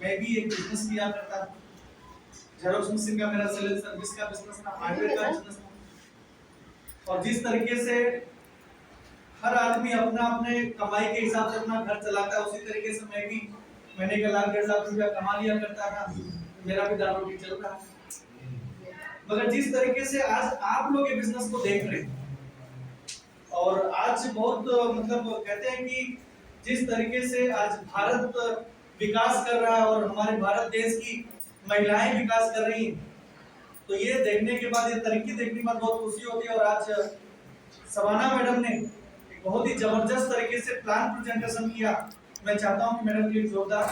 मैं भी एक बिजनेस किया करता था। जेरोक्स मशीन का मेरा सेल सर्विस का बिजनेस था, हार्डवेयर का बिजनेस था। और जिस तरीके से हर आदमी अपना अपने कमाई के हिसाब से अपना घर चलाता है, उसी तरीके से मैं भी महीने का 1 लाख 1.5 लाख रुपया कमा लिया करता था। मेरा भी दाल रोटी चल रहा है। मगर जिस तरीके से आज आप लोग ये बिजनेस को देख रहे हैं, और आज बहुत मतलब कहते हैं कि जिस तरीके से आज भारत विकास कर रहा है और हमारे भारत देश की महिलाएं विकास कर रही हैं, तो ये देखने के बाद, ये तरक्की देखने के बाद बहुत खुशी होती है। और आज सवाना मैडम ने एक बहुत ही जबरदस्त तरीके से प्लान प्रेजेंटेशन किया। मैं चाहता हूं कि मैडम के लिए जोरदार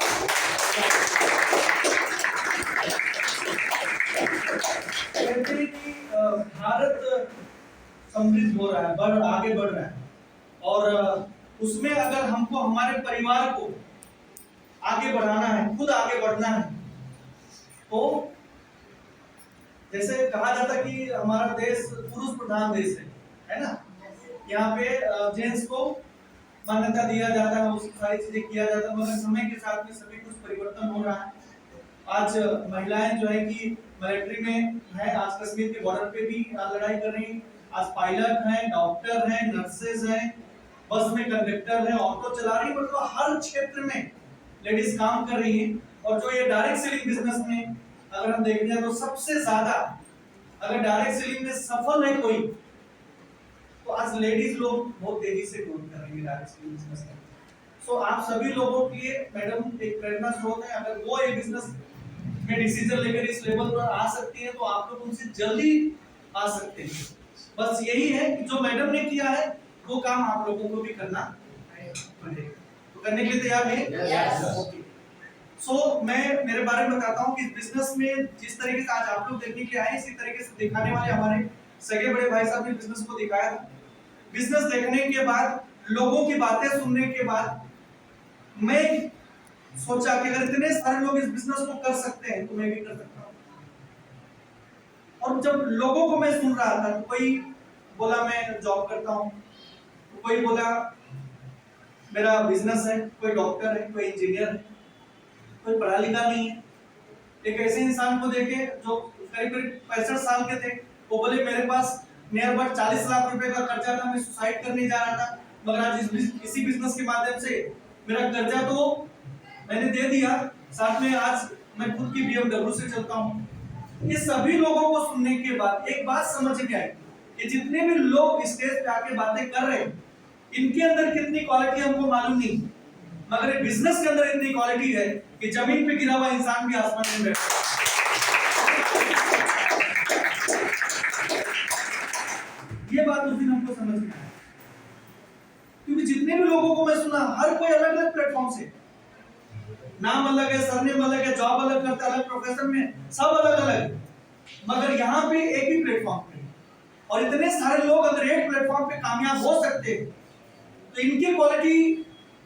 भारत समृद्ध हो रहा है, आगे बढ़ रहा है, और उसमें अगर हमको हमारे परिवार को आगे बढ़ाना है, खुद आगे बढ़ना है, तो जैसे कहा जाता कि हमारा देश पुरुष प्रधान देश है ना। यहाँ पे जेंट्स को मान्यता दिया जाता है, उस सारी चीजें किया जाता है, मगर समय के साथ में सभी कुछ परिवर्तन हो रहा है। आज महिलाएं जो है कि मिलिट्री में है, आज कश्मीर के बॉर्डर पे भी लड़ाई कर रही हैं। आज पायलट हैं, डॉक्टर हैं, नर्सेज हैं, बस में कंडक्टर हैं, ऑटो चला रही है, मतलब हर क्षेत्र में लेडीज काम कर रही हैं। और जो ये डायरेक्ट सेलिंग बिजनेस में अगर हम देखते हैं तो सबसे ज्यादा अगर डायरेक्ट सेलिंग में सफल है कोई, तो आज लेडीज लोग बहुत तेजी से ग्रोथ कर रही है डायरेक्ट सेलिंग बिजनेस में। सो आप सभी लोगों के लिए मैडम एक प्रेरणा स्रोत है। अगर वो ये बिजनेस में डिसीजन लेकर इस लेवल पर आ सकती है, तो आप लोग उनसे जल्दी आ सकते हैं। बस यही है कि जो मैडम ने किया है वो काम आप लोगों को भी करना पड़ेगा। तो करने के लिए तैयार हैं? ओके। सो मैं मेरे बारे में बताता हूँ कि बिजनेस में जिस तरीके से आज आप लोग देखने के लिए आए, इसी तरीके से दिखाने वाले हमारे सगे बड़े भाई साहब ने बिजनेस को दिखाया था। बिजनेस देखने के बाद, लोगों की बातें सुनने के बाद मैं सोचा कि अगर इतने सारे लोग इस बिजनेस को कर सकते हैं तो मैं भी कर सकता हूँ। और जब लोगों को मैं सुन रहा था, कोई बोला मैं जॉब करता हूँ, कोई बोला मेरा बिजनेस है, कोई डॉक्टर है, कोई इंजीनियर है, कोई पढ़ा लिखा नहीं है। एक ऐसे इंसान को देखे जो करीब 65 साल के थे, वो बोले मेरे पास नियर अबाउट 40 लाख रुपए का कर्जा था, मैं सुसाइड करने जा रहा था, मगर आज इसी बिजनेस के माध्यम से मेरा कर्जा तो मैंने दे दिया, साथ में आज मैं खुद की BMW से चलता हूँ। ये सभी लोगों को सुनने के बाद एक बात समझ में आई कि जितने भी लोग स्टेज पे आके बातें कर रहे हैं, इनके अंदर कितनी क्वालिटी हमको मालूम नहीं, मगर ये बिजनेस के अंदर इतनी क्वालिटी है कि जमीन पे गिरा हुआ इंसान भी आसमान में बैठा है। ये बात उस दिन हमको समझ में आई, क्योंकि जितने भी लोगों को मैं सुना, हर कोई अलग अलग प्लेटफॉर्म से, नाम अलग है, सरनेम अलग है, जॉब अलग करता है, अलग प्रोफेशन में, सब अलग अलग, मगर यहाँ पे एक ही प्लेटफॉर्म पे। और इतने सारे लोग अगर एक प्लेटफॉर्म पे कामयाब हो सकते तो इनकी क्वालिटी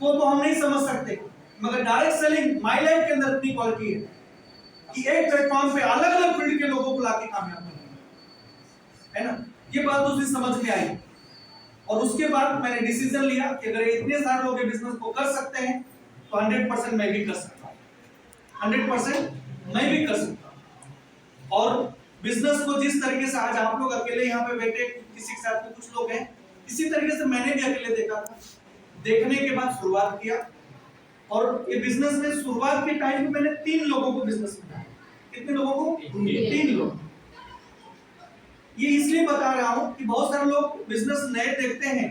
को तो हम नहीं समझ सकते, मगर डायरेक्ट सेलिंग माय लाइफ के अंदर इतनी क्वालिटी है कि एक प्लेटफॉर्म पे अलग अलग फील्ड के लोगों को लाके कामयाब करना है ना। ये बात उस दिन समझ में आई, और उसके बाद मैंने डिसीजन लिया कि अगर इतने सारे लोग ये बिजनेस को कर सकते हैं तो 100% मैं भी कर सकता हूँ, 100% मैं भी कर सकता हूँ। और बिजनेस को जिस तरीके से आज आप लोग अकेले यहाँ पे बैठे, किसी के साथ में कुछ लोग हैं, इसी तरीके से मैंने भी अकेले देखा था। देखने के बाद शुरुआत किया, और ये बिजनेस में शुरुआत के टाइम में मैंने 3 लोगों को बिजनेस में डाला। कितने लोगों को? 3 लोग। ये इसलिए बता रहा हूँ कि बहुत सारे लोग बिजनेस नए देखते हैं,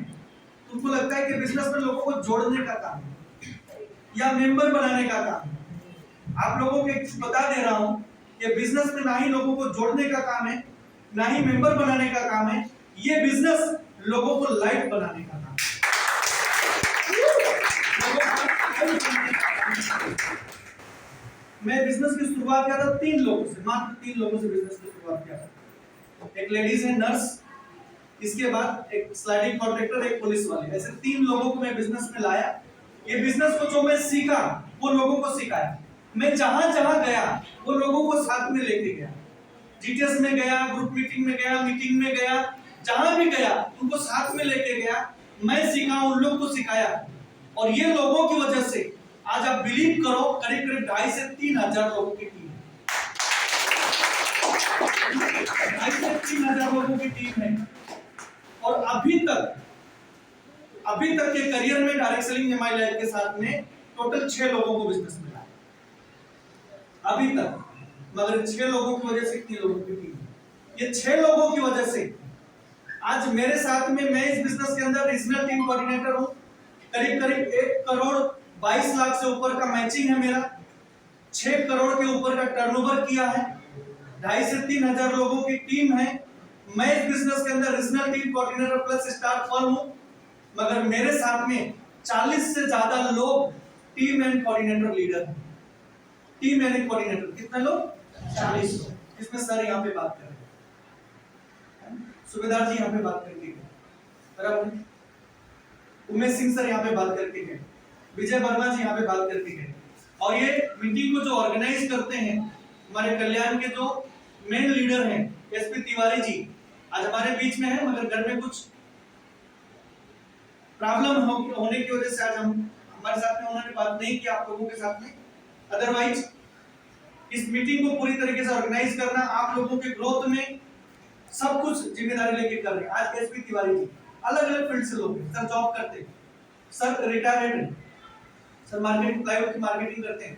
उनको लगता है कि बिजनेस में लोगों को जोड़ने का काम या मेंबर बनाने का काम। आप लोगों को एक बता दे रहा हूँ कि बिजनेस में ना ही लोगों को जोड़ने का काम है, ना ही मेंबर बनाने का काम है, ये बिजनेस लोगों को लाइफ बनाने का काम है। मैं बिजनेस की शुरुआत किया था 3 लोगों से, मात्र 3 लोगों से बिजनेस की शुरुआत किया था। एक लेडीज है नर्स, इसके बाद एक स्लाइडिंग कॉन्ट्रैक्टर, एक पुलिस वाले, ऐसे 3 लोगों को मैं बिजनेस में लाया। ये बिजनेस को जो मैं सीखा वो लोगों को सिखाया। मैं जहां जहां गया वो लोगों को साथ में लेके गया, जीटीएस में गया, ग्रुप मीटिंग में गया, मीटिंग में गया, जहां भी गया उनको साथ में लेके गया। मैं सीखा, उन लोग को सिखाया, और ये लोगों की वजह से आज आप बिलीव करो करीब करीब 2,500 से 3,000 लोगों की टीम है। 2,500 से 3,000 लोगों की टीम है और अभी तक के करियर में डायरेक्ट सेलिंग एमआई लाइफ के साथ में टोटल 6 लोगों को बिजनेस मिला है अभी तक, मगर 6 लोगों की वजह से कितने लोगों की टीम है? ये 6 लोगों की वजह से आज मेरे साथ में मैं इस बिजनेस के अंदर रीजनल टीम कोऑर्डिनेटर हूं। करीब करीब 1 करोड़ 22 लाख से ऊपर का मैचिंग है मेरा, 6 करोड़ के ऊपर का टर्नओवर किया है, 2,500 से 3,000 लोगों की टीम है। मैं इस बिजनेस के अंदर regional team coordinator plus staff firm हूं, मगर मेरे साथ में 40 से ज्यादा लोग टीम एंड कोऑर्डिनेटर लीडर हैं। टीम एंड कोऑर्डिनेटर कितने लोग? 40 लोग। इसमें सर यहाँ पे बात कर रहे हैं, सुबेदार जी यहाँ पे बात करके गए, बराबर, उमेश सिंह सर यहाँ पे बात करके गए, विजय वर्मा जी यहाँ पे बात करके गए। और ये मीटिंग को जो ऑर्गेनाइज करते हैं हमारे कल्याण के जो मेन लीडर हैं एसपी तिवारी जी, आज हमारे बीच में है, मगर घर में कुछ प्रॉब्लम होने की वजह से आज हमारे साथ में उन्होंने बात नहीं की आप लोगों के साथ में। अदरवाइज इस मीटिंग को पूरी तरीके से ऑर्गेनाइज करना, आप लोगों के ग्रोथ में सब कुछ जिम्मेदारी लेके कर रहे हैं। आज एसपी तिवारी जी अलग अलग फील्ड से लोग हैं, सर जॉब करते हैं, सर रिटायर्ड हैं, सर मार्केटिंग प्लाईवुड की मार्केटिंग करते हैं,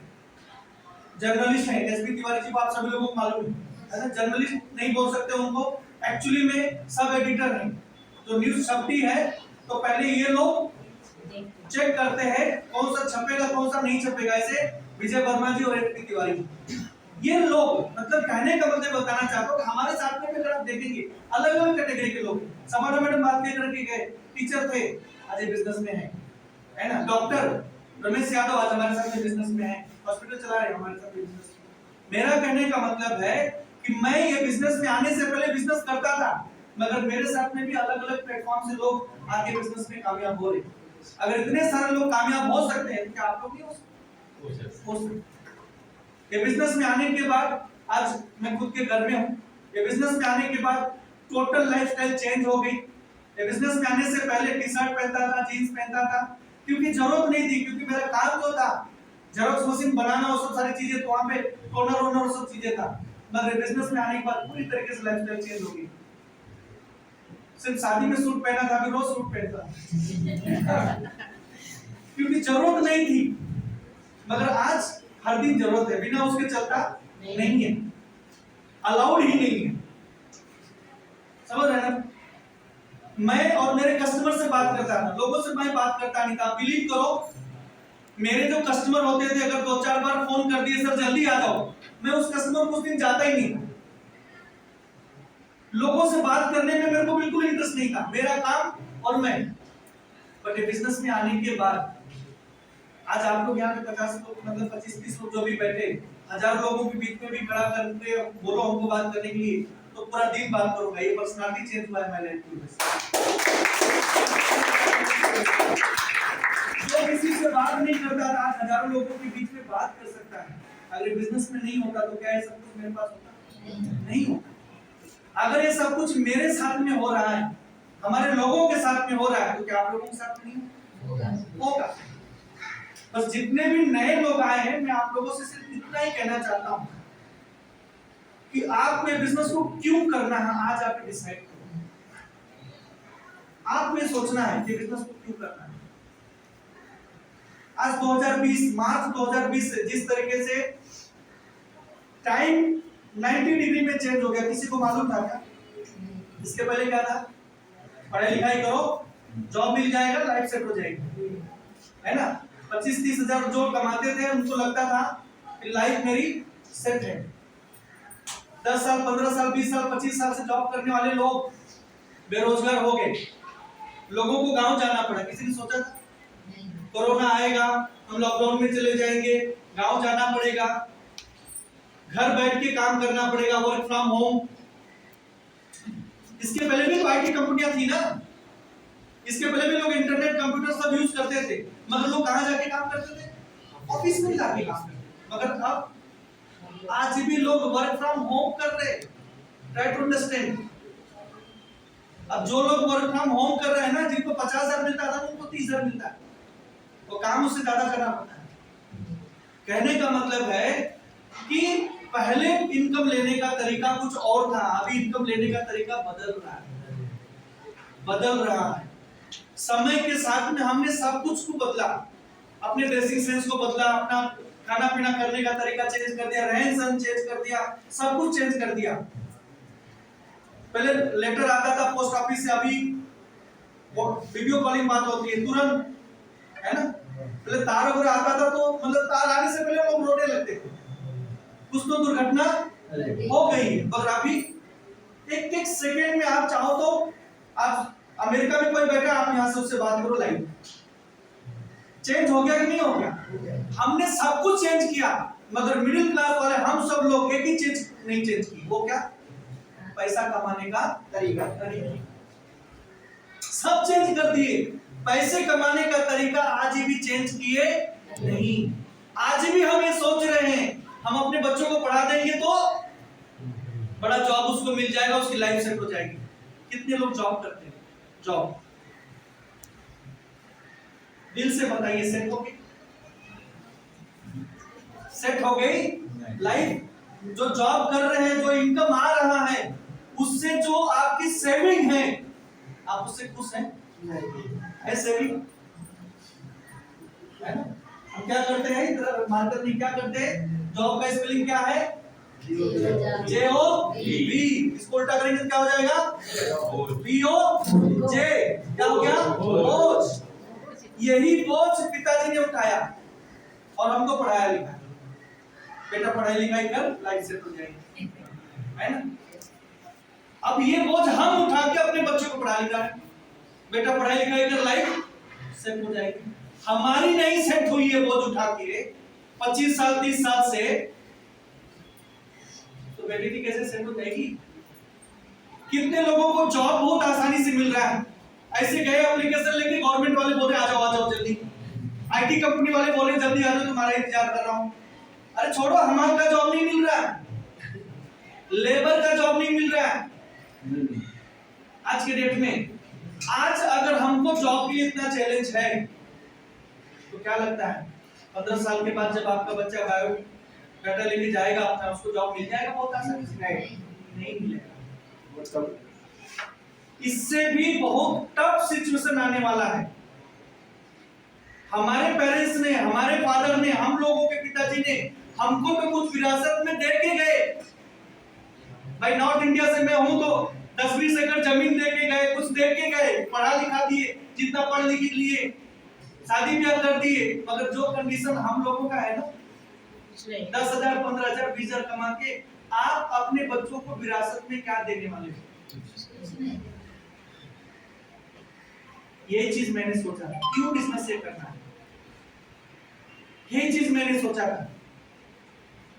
जर्नलिस्ट हैं। एसपी तिवारी जी को आप सभी लोगों को मालूम है ना, जर्नलिस्ट नहीं बोल सकते उनको, एक्चुअली में सब एडिटर हैं। तो न्यूज छपती है तो पहले ये लोग चेक करते हैं कौन सा छपेगा कौन सा नहीं छपेगा। ऐसे विजय वर्मा जी और एसपी तिवारी जी, ये लोग, मतलब कहने का मतलब बताना चाहता हूँ कि हमारे साथ में अगर आप देखेंगे अलग अलग कैटेगरी के लोग, समाना मैडम बात करके गए, टीचर थे आज ये बिजनेस में है ना, डॉक्टर रमेश यादव आज हमारे साथ में बिजनेस में है, हॉस्पिटल चला रहे हैं हमारे साथ में बिजनेस में। मेरा कहने का मतलब है कि मैं ये बिजनेस में आने से पहले बिजनेस करता था, मगर मेरे साथ में भी अलग अलग प्लेटफॉर्म से लोग आगे बिजनेस में कामयाब हो रहे। अगर इतने सारे लोग कामयाब हो सकते हैं तो क्या आप लोग नहीं हो सकते? ये बिजनेस में आने के बाद आज मैं खुद के घर में हूँ, ये बिजनेस में आने के बाद टोटल लाइफस्टाइल चेंज हो गई। ये बिजनेस में आने से पहले टी शर्ट पहनता था, जीन्स पहनता था, क्योंकि जरूरत नहीं थी, क्योंकि मेरा काम जो था जेरॉक्स मशीन बनाना और सब सारी चीजें, तो वहां पे टोनर वोनर सब चीजें था। मगर बिजनेस में आने के बाद पूरी तरीके से लाइफस्टाइल चेंज हो गई। सिर्फ शादी में सूट पहना था, अभी रोज सूट पहनता क्योंकि जरूरत नहीं थी, मगर आज हर दिन जरूरत है, बिना उसके चलता नहीं है, अलाउड ही नहीं है। समझ रहे ना? मैं और मेरे कस्टमर से बात करता था, लोगों से मैं बात करता नहीं था। बिलीव करो, मेरे जो कस्टमर होते थे अगर 2-4 बार फोन कर दिए सर जल्दी आ जाओ, मैं उस कस्टमर को उस दिन जाता ही नहीं था। लोगों से बात करने में मेरे को बिल्कुल इंटरेस्ट नहीं था, मेरा काम और मैं। बट ये बिजनेस में आने के बाद आज आप लोग यहाँ पे 50 लोग, मतलब 25-30 लोग जो भी बैठे, 1000 लोगों के बीच में भी खड़ा करके बोलो हमको बात करने के लिए, तो पूरा दिन बात करूंगा। ये पर्सनालिटी चेंज हुआ है मेरे लाइफ जो किसी से बात नहीं करता था, आज हजारों लोगों के बीच में बात कर सकता है। अगर बिजनेस में नहीं होता तो क्या ये सब कुछ मेरे पास होता? नहीं होता। अगर ये सब कुछ मेरे साथ में हो रहा है, हमारे लोगों के साथ में हो रहा है, तो क्या आप लोगों के साथ में नहीं होगा? बस जितने भी नए लोग आए हैं, मैं आप लोगों से सिर्फ इतना ही कहना चाहता हूं कि आपको ये बिजनेस को क्यों करना है, आज आप डिसाइड करो। आपको ये सोचना है कि बिजनेस को क्यों करना है। आज 2020 मार्च 2020 से जिस तरीके से टाइम 90 डिग्री में चेंज हो गया, किसी को मालूम था क्या? इसके पहले क्या था? पढ़ाई लिखाई करो, जॉब मिल जाएगा, लाइफ सेट हो जाएगी, है ना? 25-30 हजार जो कमाते थे उनको लगता था कि लाइफ मेरी सेट है। 10 साल 15 साल 20 साल 25 साल से जॉब करने वाले लोग बेरोजगार हो गए, लोगों को गांव जाना पड़ा। किसी ने सोचा था कोरोना आएगा, हम लॉकडाउन में चले जाएंगे, गांव जाना पड़ेगा, घर बैठ के काम करना पड़ेगा, वर्क फ्रॉम होम। इसके पहले भी तो आईटी कंपनियां थी ना, इसके पहले भी लोग इंटरनेट कंप्यूटर सब यूज करते थे, मगर लोग कहां जाके काम करते थे? ऑफिस में जाके काम करते थे। मगर अब आज भी लोग वर्क फ्रॉम होम कर रहे हैं। Try to understand. अब जो लोग वर्क फ्रॉम होम कर रहे हैं ना, जिनको 50,000 मिलता था उनको 30,000 मिलता है, वो काम उससे ज्यादा करना पड़ता है। कहने का मतलब है कि पहले इनकम लेने का तरीका कुछ और था, अभी इनकम लेने का तरीका बदल रहा है। समय के साथ में हमने सब कुछ को बदला, अपने ड्रेसिंग सेंस को बदला, अपना खाना पीना करने का तरीका चेंज कर दिया, रहन सहन चेंज कर दिया, सब कुछ चेंज कर दिया। पहले लेटर आता था पोस्ट ऑफिस से, अभी वीडियो कॉलिंग बात होती है तुरंत, है ना। पहले तार वगैरह आता था तो मतलब तार आने से पहले लोग रोने लगते थे, कुछ तो दुर्घटना हो गई है। और अभी एक एक सेकेंड में आप चाहो तो, आप अमेरिका में कोई बैठा, आप यहाँ से उससे बात करो लाइव। चेंज हो गया कि नहीं हो गया? हमने सब कुछ चेंज किया, मगर मिडिल क्लास वाले हम सब लोग एक ही चीज नहीं चेंज की, वो क्या? पैसा कमाने का तरीका। सब चेंज कर दिए, पैसे कमाने का तरीका आज भी चेंज किए नहीं। आज भी हम ये सोच रहे हैं हम अपने बच्चों को पढ़ा देंगे तो बड़ा जॉब उसको मिल जाएगा, उसकी लाइफ सेट हो जाएगी। कितने लोग जॉब करते हैं? जॉब दिल से बताइए, सेट हो गई? सेट हो गई लाइफ? जो जॉब कर रहे हैं, जो इनकम आ रहा है, उससे जो आपकी सेविंग है, आप उससे खुश हैं? है सेविंग? है ना? हम क्या करते हैं इधर मार्केट में, क्या करते हैं? जॉब का स्पेलिंग क्या है? J-O-B। इसको उल्टा करेंगे तो क्या हो जाएगा? B-O-J। क्या हो गया? बोझ। यही बोझ पिताजी ने उठाया और हमको पढ़ाया लिखा। बेटा पढ़ाई लिखाई कर, लाइफ सेट हो जाएगी, है ना। अब ये बोझ हम उठा के अपने बच्चों को पढ़ा लिखा है, बेटा पढ़ाई लिखाई कर, लाइफ सेट हो जाएगी। हमारी नहीं सेट हुई है बोझ उठा के 25 साल 30 साल से, तो बेटी की कैसे सेट हो जाएगी? कितने लोगों को जॉब बहुत आसानी से मिल रहा है, ऐसे गए एप्लीकेशन लेके, गवर्नमेंट वाले बोले आ जाओ जल्दी, आईटी कंपनी वाले बोले जल्दी आ जाओ, तुम्हारा इंतजार कर रहा हूं। अरे छोड़ो, हमारा जॉब नहीं मिल रहा है, लेबर का जॉब नहीं मिल रहा है आज के डेट में। आज अगर हमको जॉब के लिए इतना चैलेंज है, तो क्या लगता है 15 साल के बाद जब आपका बच्चा बायोडाटा लेके जाएगा अपना, उसको जॉब मिल जाएगा बहुत आसानी से? नहीं मिलेगा। इससे भी बहुत टफ सिचुएशन आने वाला है। हमारे पेरेंट्स ने, हमारे फादर ने, हम लोगों के पिताजी ने हमको तो कुछ विरासत में दे के गए। भाई नॉर्थ इंडिया से मैं हूं तो 10-20 एकड़ जमीन दे के गए, कुछ दे के गए, पढ़ा लिखा दिए, जितना पढ़ लिख लिए, शादी ब्याह कर दिए। मगर जो कंडीशन हम लोगों का है ना, 10,000 15,000 20,000 कमा के आप अपने बच्चों को विरासत में क्या देने वाले हो? ये चीज मैंने सोचा था, क्यों बिजनेस से करना है, ये चीज मैंने सोचा था।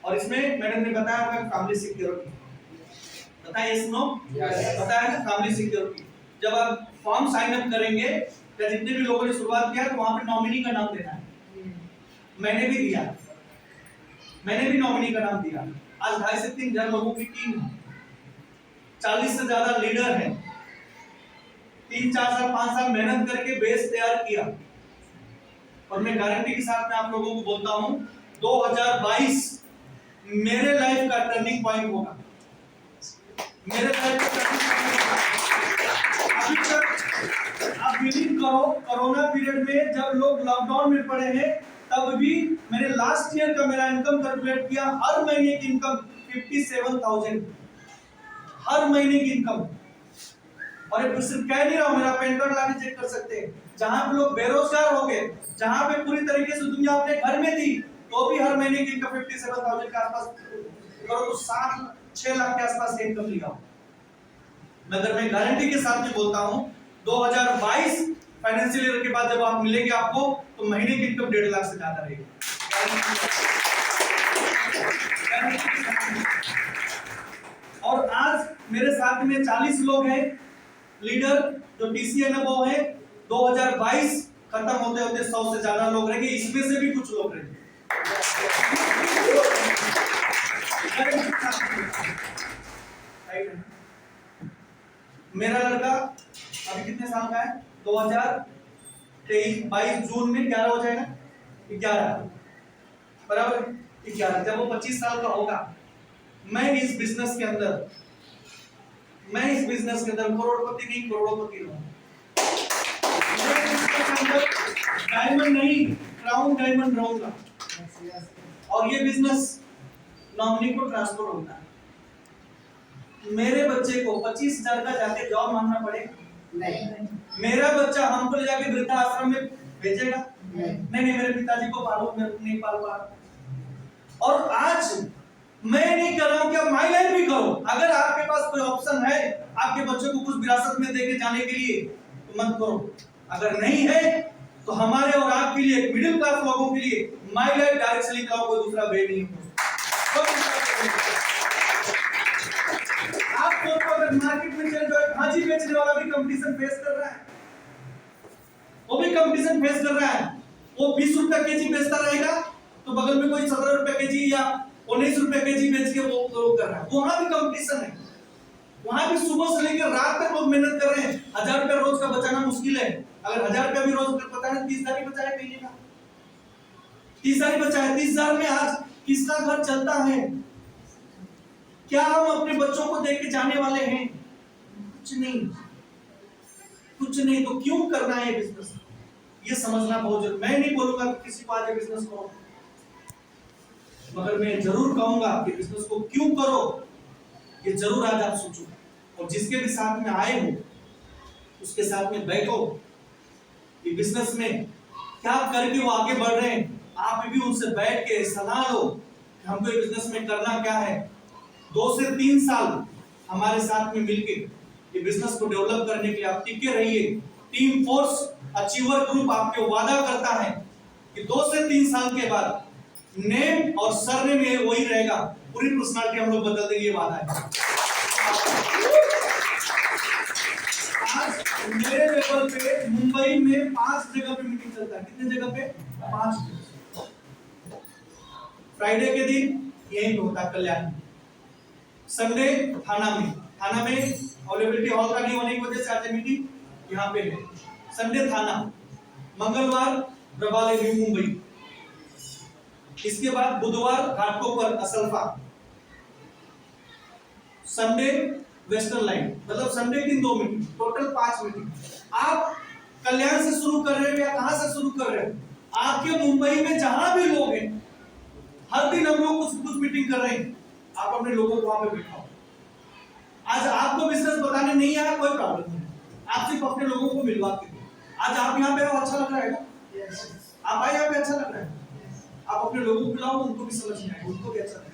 और इसमें मैडम ने बताया फैमिली सिक्योरिटी, बताया यस नो, बताया ना फैमिली सिक्योरिटी। जब आप फॉर्म साइन अप करेंगे, या जितने भी लोगों ने शुरुआत किया, तो वहां पे नॉमिनी का नाम देना है। मैंने भी दिया, मैंने भी नॉमिनी का नाम दिया। आज 2.5 से 3 हजार लोगों की टीम है, 40 से ज्यादा लीडर है, 3-4 साल 5 साल मेहनत करके बेस तैयार किया। और मैं गारंटी के साथ में आप लोगों को बोलता हूं 2022 मेरे लाइफ का टर्निंग पॉइंट होगा, मेरे लाइफ का टर्निंग पॉइंट। अभी तक आप बिलीव करो, कोरोना पीरियड में जब लोग लॉकडाउन में पड़े हैं, तब भी मैंने लास्ट ईयर का मेरा इनकम कैलकुलेट किया, हर महीने की इनकम 57,000, हर महीने की इनकम। और ये सिर्फ कह नहीं रहा हूं, मेरा पैन कार्ड लाके चेक कर सकते हैं। जहां पे लोग बेरोजगार हो गए, जहां पे पूरी तरीके से दुनिया अपने घर में थी, तो भी हर महीने की इनकम 57,000 के आसपास करो तो 6 लाख के आसपास इनकम लिया। मगर मैं गारंटी के साथ में बोलता हूं 2022 फाइनेंशियल ईयर के बाद जब आप मिलेंगे आपको, तो महीने की इनकम 1.5 लाख से ज्यादा रहेगी। और आज मेरे साथ में 40 लोग हैं लीडर जो TCN अबव है। 2022 खत्म होते होते 100 से ज्यादा लोग रहेंगे, इसमें से भी कुछ लोग रहेंगे। मेरा लड़का अभी कितने साल का है? 2023 22 जून में 11 हो जाएगा, 11। बराबर 11। जब वो 25 साल का होगा, मैं इस बिजनेस के अंदर करोड़पति नहीं, करोड़पति रहूंगा। मैं इसके अंदर डायमंड नहीं, क्राउन डायमंड रहूंगा। और ये बिजनेस नॉमिनी को ट्रांसफर होता है। मेरे बच्चे को 25,000 का जाके जॉब मांगना पड़ेगा? नहीं। मेरा बच्चा हमको ले जाके वृद्धाश्रम में भेजेगा? नहीं। मेरे पिताजी को पालो, मैं नहीं पाल पा रहा। और आज मैं नहीं कर रहा हूं कि आप माई लाइफ भी करो। अगर आपके पास कोई ऑप्शन है आपके बच्चों को कुछ विरासत में देके जाने के लिए, तो मत करो। अगर नहीं है तो हमारे और आपके लिए, मिडिल क्लास लोगों के लिए माई लाइफ डायरेक्ट से लिखा, कोई दूसरा वे नहीं है। आप अगर मार्केट में चले जाओ, भाजी बेचने वाला भी कंपटीशन फेस कर रहा है, वो भी कंपटीशन फेस कर रहा है। वो 20 रुपए केजी बेचता रहेगा तो बगल में कोई 17 रुपए केजी या 19 रुपए केजी बेच के वो कर रहा है। वहां भी कंपटीशन है, वहां भी सुबह से लेकर रात तक लोग मेहनत कर रहे हैं। 1000 रुपए रोज का बचाना मुश्किल है। अगर 1000 रुपए भी रोज का पता है, 30,000 ही बचाए महीने का, 30,000 ही बचाए। 30,000 में आज किसका घर चलता है? क्या हम अपने बच्चों को देके जाने वाले हैं? कुछ नहीं। तो क्यों करना है बिजनेस? ये समझना बहुत जरूरी। मैं नहीं बोलूंगा कि किसी को आज बिजनेस करो, मगर मैं जरूर कहूंगा कि बिजनेस को क्यों करो, ये जरूर आज आप सोचो। और जिसके भी साथ में आए हो उसके साथ में बैठो कि बिजनेस में क्या करके वो आगे बढ़ रहे हैं। आप भी उनसे बैठ के सलाह लो कि हमको ये बिजनेस में करना क्या है। 2 से 3 साल हमारे साथ में मिलके ये बिजनेस को डेवलप करने के लिए आप टिके रहिए। टीम फोर्स अचीवर ग्रुप आपके वादा करता है कि 2 से 3 साल के बाद नेम और सरनेम में वही रहेगा, पूरी पर्सनालिटी हम लोग बदल देंगे, ये वादा है। आज मेरे लेवल पे मुंबई में 5 जगह पे मीटिंग चलता है। कितने जगह पे? 5। फ्राइडे के दिन यही होता है कल्याण, संडे थाना में अवेलेबिलिटी हॉल का नहीं होने की वजह से आज मीटिंग यहाँ पे है। संडे थाना, मंगलवार प्रभाले न्यू मुंबई, इसके बाद बुधवार Ghatkopar Asalpha, Sunday western line, मतलब संडे की 2 मीटिंग, टोटल 5 मीटिंग। आप कल्याण से शुरू कर रहे हो या कहां से शुरू कर रहे हो? आपके मुंबई में जहां भी लोग हैं, हर दिन हम लोग कुछ मीटिंग कर रहे हैं। आप अपने लोगों को वहां पे बिठाओ। आज आपको बिजनेस बताने नहीं आया, कोई प्रॉब्लम नहीं, आप सिर्फ अपने लोगों को मिलवा के दो। आज आप यहाँ पे अच्छा लग रहा है ना? आप आए यहाँ पे, अच्छा लग रहा है। आप अपने लोगों को बुलाओ, उनको भी समझ में आएगा, उनको भी अच्छा लगेगा।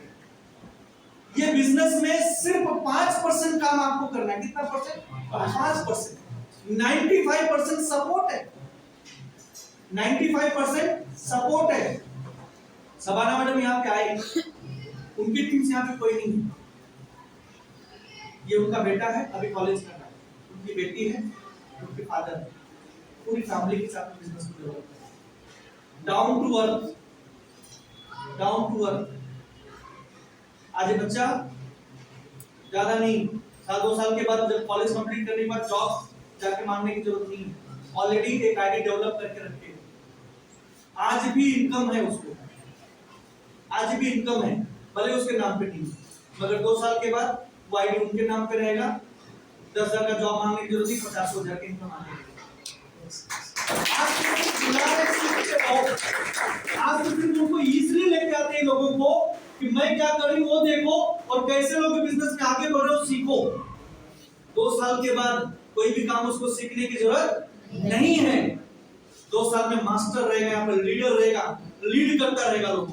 ये बिजनेस में सिर्फ 5% काम आपको करना है। कितना परसेंट? 5%। 95% सपोर्ट है। 95% सपोर्ट है। सबाना मैडम यहाँ पे आए, उनकी टीम से यहाँ पे कोई नहीं है। ये उनका बेटा है, अभी कॉलेज कर रहा है, उनकी बेटी है, उनके फादर है, पूरी फैमिली के साथ बिजनेस को डेवलप कर रहे हैं। Down to earth. आज ये बच्चा ज्यादा नहीं, 2 साल के बाद जब कॉलेज कंप्लीट करने के बाद जॉब जाके मांगने की जरूरत नहीं, ऑलरेडी एक आईडी डेवलप करके रखे। आज भी इनकम है उसको, आज भी इनकम है, भले उसके नाम पे नहीं, मगर 2 साल के बाद वो आईडी उनके नाम पे रहेगा। 10,000 का जॉब मांगने की जरूरत नहीं, 50,000 की इनकम आने लगेगी। आज तो फिर उनको इसलिए लेके आते हैं लोगों को कि मैं क्या करूं वो देखो और कैसे लोग बिजनेस में आगे बढ़ रहे हो सीखो। 2 साल के बाद कोई भी काम उसको सीखने की जरूरत नहीं है। 2 साल में मास्टर रहेगा, यहाँ पर लीडर रहेगा, लीड करता रहेगा लोगों को।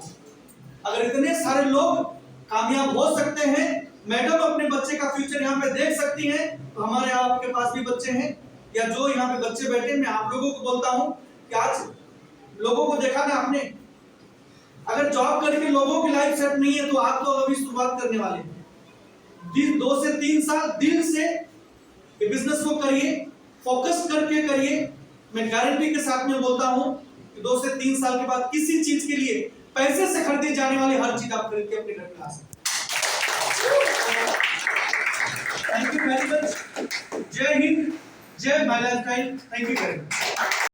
अगर इतने सारे लोग कामयाब हो सकते हैं, मैडम अपने बच्चे का फ्यूचर यहाँ पे देख सकती हैं, तो हमारे आपके पास भी बच्चे हैं या जो यहाँ पे बच्चे बैठे, मैं आप लोगों को बोलता हूँ कि आज लोगों को देखा ना आपने, अगर जॉब करके लोगों की लाइफ सेट नहीं है तो आप तो अभी शुरुआत करने वाले हैं। 2 से 3 साल दिल से बिजनेस को करिए, फोकस करके करिए। मैं गारंटी के साथ में बोलता हूं कि 2 से 3 साल के बाद किसी चीज के लिए पैसे से खरीदी जाने वाली हर चीज आप खरीद के अपने घर पे ला सकते। Thank you very much. जय हिंद, जय my lifestyle. Thank you very much.